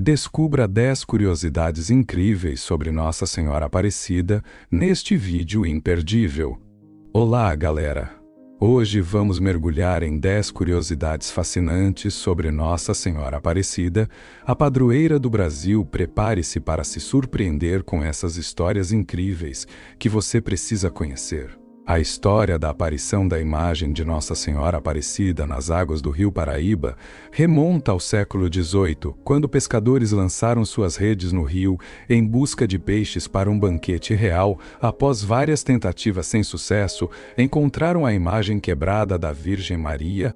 Descubra 10 curiosidades incríveis sobre Nossa Senhora Aparecida neste vídeo imperdível. Olá, galera! Hoje vamos mergulhar em 10 curiosidades fascinantes sobre Nossa Senhora Aparecida, a padroeira do Brasil. Prepare-se para se surpreender com essas histórias incríveis que você precisa conhecer. A história da aparição da imagem de Nossa Senhora Aparecida nas águas do Rio Paraíba remonta ao século XVIII, quando pescadores lançaram suas redes no rio em busca de peixes para um banquete real. Após várias tentativas sem sucesso, encontraram a imagem quebrada da Virgem Maria.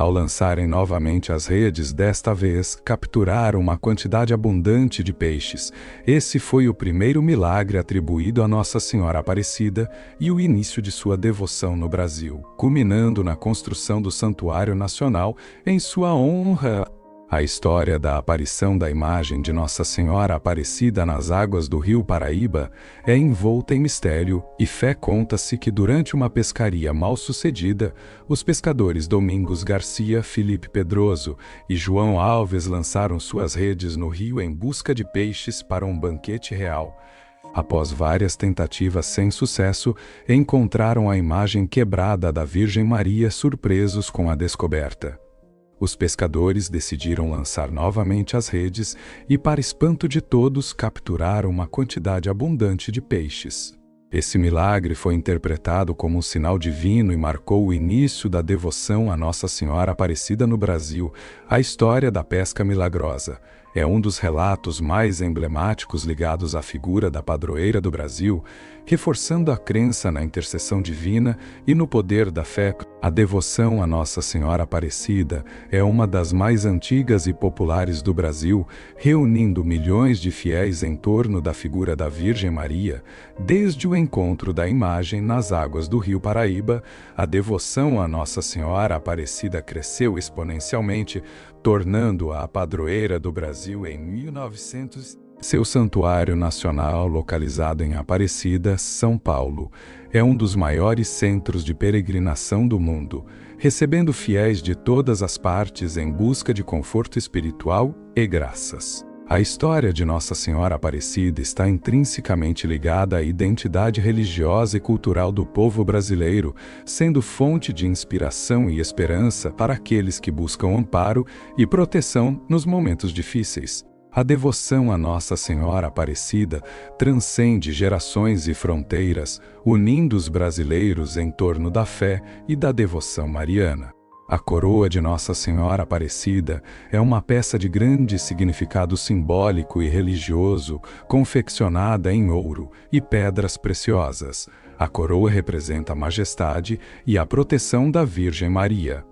Ao lançarem novamente as redes, desta vez capturaram uma quantidade abundante de peixes. Esse foi o primeiro milagre atribuído a Nossa Senhora Aparecida e o início de sua devoção no Brasil, culminando na construção do Santuário Nacional em sua honra. A história da aparição da imagem de Nossa Senhora Aparecida nas águas do Rio Paraíba é envolta em mistério e fé. Conta-se que durante uma pescaria mal sucedida, os pescadores Domingos Garcia, Felipe Pedroso e João Alves lançaram suas redes no rio em busca de peixes para um banquete real. Após várias tentativas sem sucesso, encontraram a imagem quebrada da Virgem Maria. Surpresos com a descoberta, os pescadores decidiram lançar novamente as redes e, para espanto de todos, capturaram uma quantidade abundante de peixes. Esse milagre foi interpretado como um sinal divino e marcou o início da devoção a Nossa Senhora Aparecida no Brasil. A história da pesca milagrosa é um dos relatos mais emblemáticos ligados à figura da padroeira do Brasil, reforçando a crença na intercessão divina e no poder da fé. A devoção a Nossa Senhora Aparecida é uma das mais antigas e populares do Brasil, reunindo milhões de fiéis em torno da figura da Virgem Maria. Desde o encontro da imagem nas águas do Rio Paraíba, a devoção a Nossa Senhora Aparecida cresceu exponencialmente, tornando-a a padroeira do Brasil em 1900. Seu Santuário Nacional, localizado em Aparecida, São Paulo, é um dos maiores centros de peregrinação do mundo, recebendo fiéis de todas as partes em busca de conforto espiritual e graças. A história de Nossa Senhora Aparecida está intrinsecamente ligada à identidade religiosa e cultural do povo brasileiro, sendo fonte de inspiração e esperança para aqueles que buscam amparo e proteção nos momentos difíceis. A devoção a Nossa Senhora Aparecida transcende gerações e fronteiras, unindo os brasileiros em torno da fé e da devoção mariana. A coroa de Nossa Senhora Aparecida é uma peça de grande significado simbólico e religioso, confeccionada em ouro e pedras preciosas. A coroa representa a majestade e a proteção da Virgem Maria.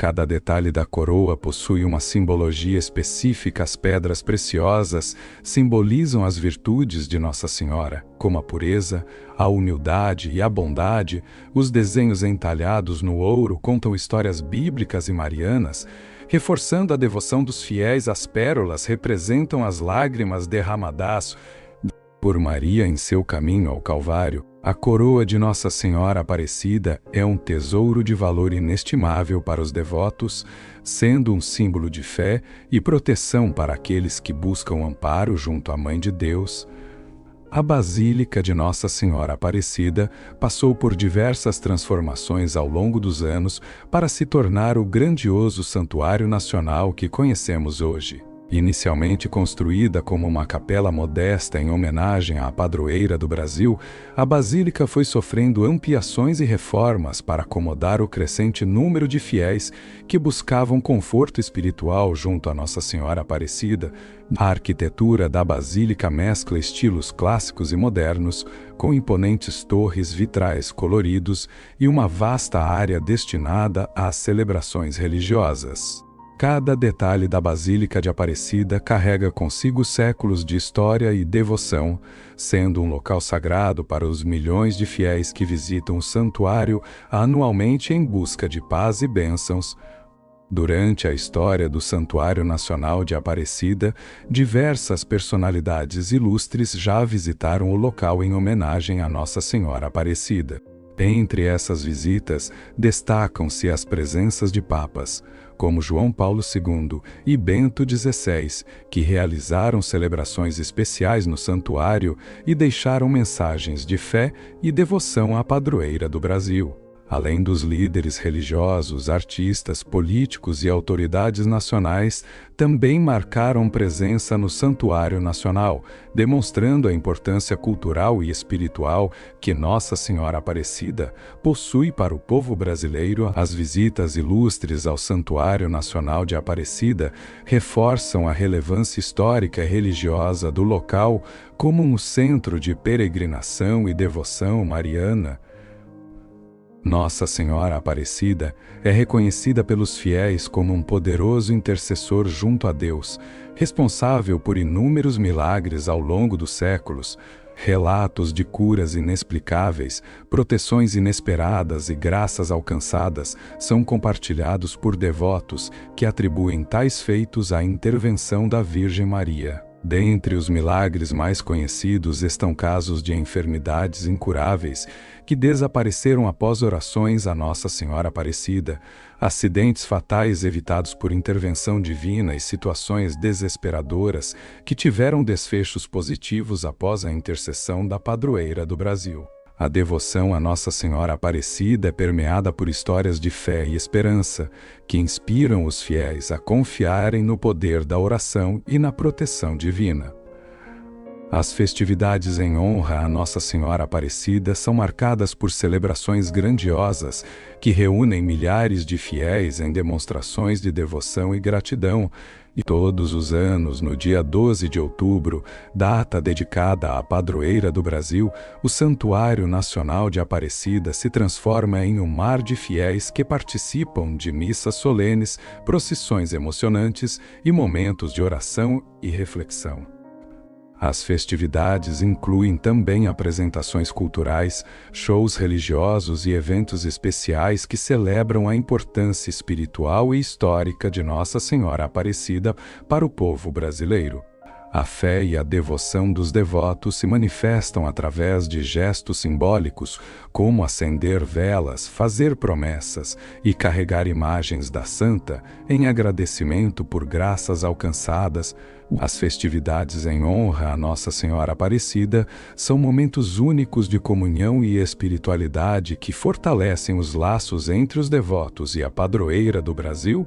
Cada detalhe da coroa possui uma simbologia específica. As pedras preciosas simbolizam as virtudes de Nossa Senhora, como a pureza, a humildade e a bondade. Os desenhos entalhados no ouro contam histórias bíblicas e marianas, reforçando a devoção dos fiéis. As pérolas representam as lágrimas derramadas por Maria em seu caminho ao Calvário. A coroa de Nossa Senhora Aparecida é um tesouro de valor inestimável para os devotos, sendo um símbolo de fé e proteção para aqueles que buscam amparo junto à Mãe de Deus. A Basílica de Nossa Senhora Aparecida passou por diversas transformações ao longo dos anos para se tornar o grandioso Santuário Nacional que conhecemos hoje. Inicialmente construída como uma capela modesta em homenagem à padroeira do Brasil, a Basílica foi sofrendo ampliações e reformas para acomodar o crescente número de fiéis que buscavam conforto espiritual junto a Nossa Senhora Aparecida. A arquitetura da Basílica mescla estilos clássicos e modernos, com imponentes torres, vitrais coloridos e uma vasta área destinada às celebrações religiosas. Cada detalhe da Basílica de Aparecida carrega consigo séculos de história e devoção, sendo um local sagrado para os milhões de fiéis que visitam o santuário anualmente em busca de paz e bênçãos. Durante a história do Santuário Nacional de Aparecida, diversas personalidades ilustres já visitaram o local em homenagem a Nossa Senhora Aparecida. Entre essas visitas, destacam-se as presenças de papas, como João Paulo II e Bento XVI, que realizaram celebrações especiais no santuário e deixaram mensagens de fé e devoção à padroeira do Brasil. Além dos líderes religiosos, artistas, políticos e autoridades nacionais, também marcaram presença no Santuário Nacional, demonstrando a importância cultural e espiritual que Nossa Senhora Aparecida possui para o povo brasileiro. As visitas ilustres ao Santuário Nacional de Aparecida reforçam a relevância histórica e religiosa do local como um centro de peregrinação e devoção mariana. Nossa Senhora Aparecida é reconhecida pelos fiéis como um poderoso intercessor junto a Deus, responsável por inúmeros milagres ao longo dos séculos. Relatos de curas inexplicáveis, proteções inesperadas e graças alcançadas são compartilhados por devotos que atribuem tais feitos à intervenção da Virgem Maria. Dentre os milagres mais conhecidos estão casos de enfermidades incuráveis que desapareceram após orações a Nossa Senhora Aparecida, acidentes fatais evitados por intervenção divina e situações desesperadoras que tiveram desfechos positivos após a intercessão da padroeira do Brasil. A devoção a Nossa Senhora Aparecida é permeada por histórias de fé e esperança, que inspiram os fiéis a confiarem no poder da oração e na proteção divina. As festividades em honra a Nossa Senhora Aparecida são marcadas por celebrações grandiosas que reúnem milhares de fiéis em demonstrações de devoção e gratidão. E todos os anos, no dia 12 de outubro, data dedicada à padroeira do Brasil, o Santuário Nacional de Aparecida se transforma em um mar de fiéis que participam de missas solenes, procissões emocionantes e momentos de oração e reflexão. As festividades incluem também apresentações culturais, shows religiosos e eventos especiais que celebram a importância espiritual e histórica de Nossa Senhora Aparecida para o povo brasileiro. A fé e a devoção dos devotos se manifestam através de gestos simbólicos, como acender velas, fazer promessas e carregar imagens da Santa em agradecimento por graças alcançadas. As festividades em honra a Nossa Senhora Aparecida são momentos únicos de comunhão e espiritualidade que fortalecem os laços entre os devotos e a padroeira do Brasil.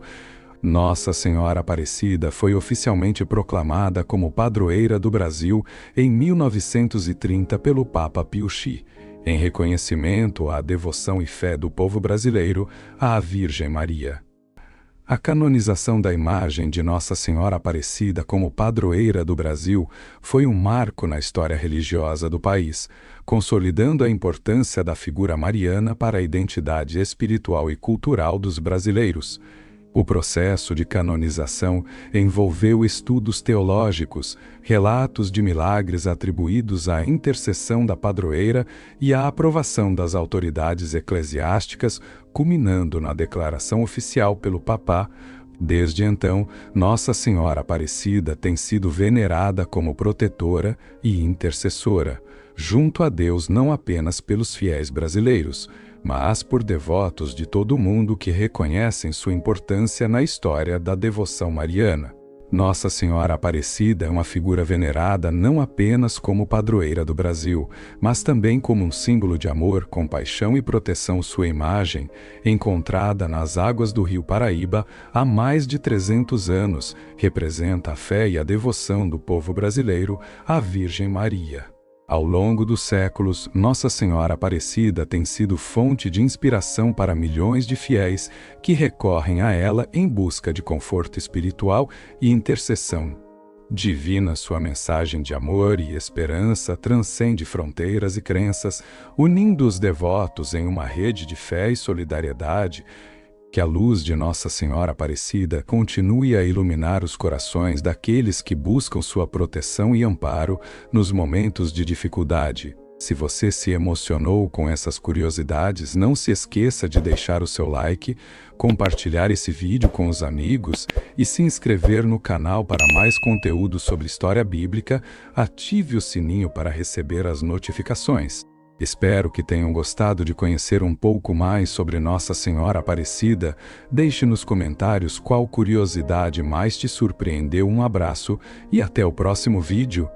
Nossa Senhora Aparecida foi oficialmente proclamada como padroeira do Brasil em 1930 pelo Papa Pio X, em reconhecimento à devoção e fé do povo brasileiro à Virgem Maria. A canonização da imagem de Nossa Senhora Aparecida como padroeira do Brasil foi um marco na história religiosa do país, consolidando a importância da figura mariana para a identidade espiritual e cultural dos brasileiros. O processo de canonização envolveu estudos teológicos, relatos de milagres atribuídos à intercessão da padroeira e a aprovação das autoridades eclesiásticas, culminando na declaração oficial pelo Papa. Desde então, Nossa Senhora Aparecida tem sido venerada como protetora e intercessora, junto a Deus não apenas pelos fiéis brasileiros, mas por devotos de todo o mundo que reconhecem sua importância na história da devoção mariana. Nossa Senhora Aparecida é uma figura venerada não apenas como padroeira do Brasil, mas também como um símbolo de amor, compaixão e proteção. Sua imagem, encontrada nas águas do Rio Paraíba há mais de 300 anos, representa a fé e a devoção do povo brasileiro à Virgem Maria. Ao longo dos séculos, Nossa Senhora Aparecida tem sido fonte de inspiração para milhões de fiéis que recorrem a ela em busca de conforto espiritual e intercessão divina. Sua mensagem de amor e esperança transcende fronteiras e crenças, unindo os devotos em uma rede de fé e solidariedade. Que a luz de Nossa Senhora Aparecida continue a iluminar os corações daqueles que buscam sua proteção e amparo nos momentos de dificuldade. Se você se emocionou com essas curiosidades, não se esqueça de deixar o seu like, compartilhar esse vídeo com os amigos e se inscrever no canal para mais conteúdo sobre história bíblica. Ative o sininho para receber as notificações. Espero que tenham gostado de conhecer um pouco mais sobre Nossa Senhora Aparecida. Deixe nos comentários qual curiosidade mais te surpreendeu. Um abraço e até o próximo vídeo.